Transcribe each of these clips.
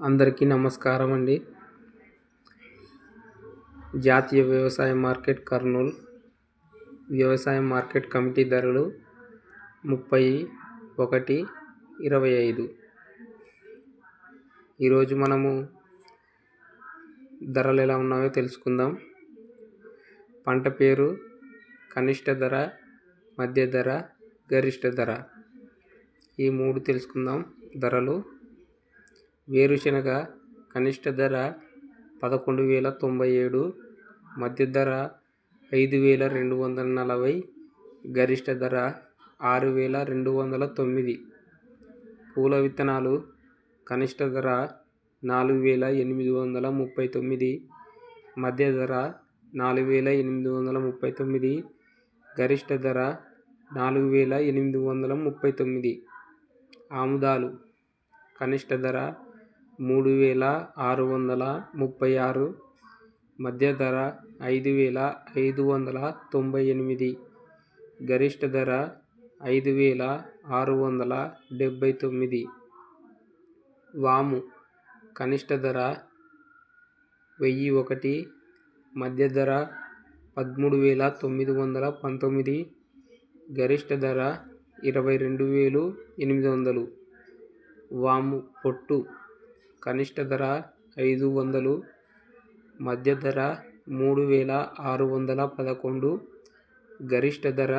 అందరికీ నమస్కారం అండి. జాతీయ వ్యవసాయ మార్కెట్ కర్నూలు వ్యవసాయ మార్కెట్ కమిటీ ధరలు 31/25. ఈరోజు మనము ధరలు ఎలా ఉన్నాయో తెలుసుకుందాం. పంట పేరు, కనిష్ట ధర, మధ్య ధర, గరిష్ట ధర, ఈ 3 తెలుసుకుందాం. ధరలు: వేరుశనగ కనిష్ట ధర 11,097, మధ్య ధర 5,240, గరిష్ట ధర 6,209. పూల విత్తనాలు కనిష్ట ధర 4,839, మధ్య ధర 4,839, గరిష్ట ధర 4,839. ఆముదాలు కనిష్ట ధర 3,636, మధ్య ధర 5,598, గరిష్ట ధర 5,679. వాము కనిష్ట ధర 1,001, మధ్య ధర 13,919, గరిష్ట ధర 22,800. వాము పొట్టు కనిష్ట ధర 500, మధ్య ధర 3,611, గరిష్ట ధర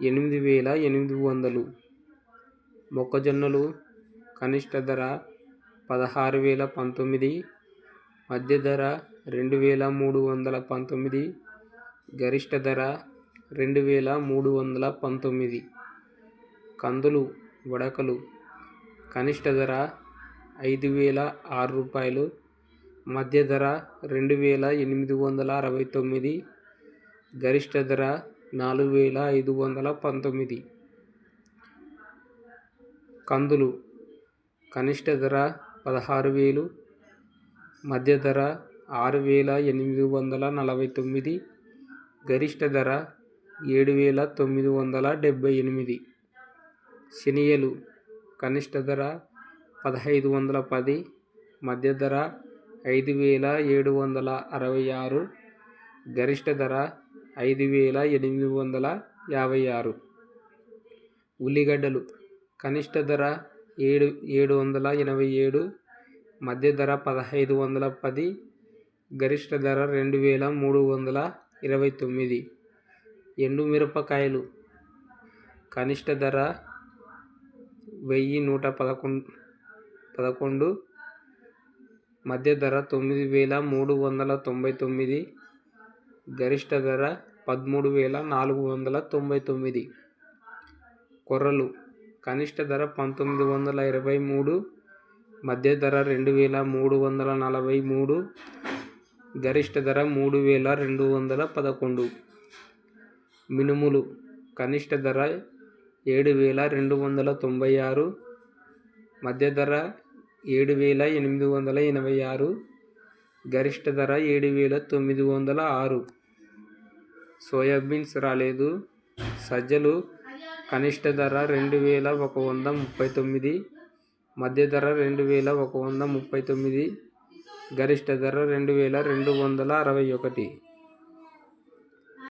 8,800. మొక్కజొన్నలు కనిష్ట ధర 16,019, మధ్య ధర 2,319, గరిష్ట ధర 2,319. కందులు వడకలు కనిష్ట ధర 5,006 రూపాయలు, మధ్య ధర 2,869, గరిష్ట ధర 4,519. కందులు కనిష్ట ధర 16,000, మధ్య ధర 6,849, గరిష్ట ధర 7,978. శనిగలు కనిష్ట ధర 1,510, మధ్య ధర 5,766, గరిష్ట ధర 5,856. ఉల్లిగడ్డలు కనిష్ట ధర 787, మధ్య ధర 1,510, గరిష్ట ధర 2,329. ఎండుమిరపకాయలు కనిష్ట ధర 1,111, మధ్య ధర 9,399, గరిష్ట ధర 13,499. కొర్రలు కనిష్ట ధర 1,923, మధ్య ధర 2,343, గరిష్ట ధర 3,211. మినుములు కనిష్ట ధర 7,296, మధ్య ధర 7,886, గరిష్ట ధర 7,906. సోయాబీన్స్ రాలేదు. సజ్జలు కనిష్ట ధర 2,139, మధ్య ధర 2,139, గరిష్ట ధర 2,261.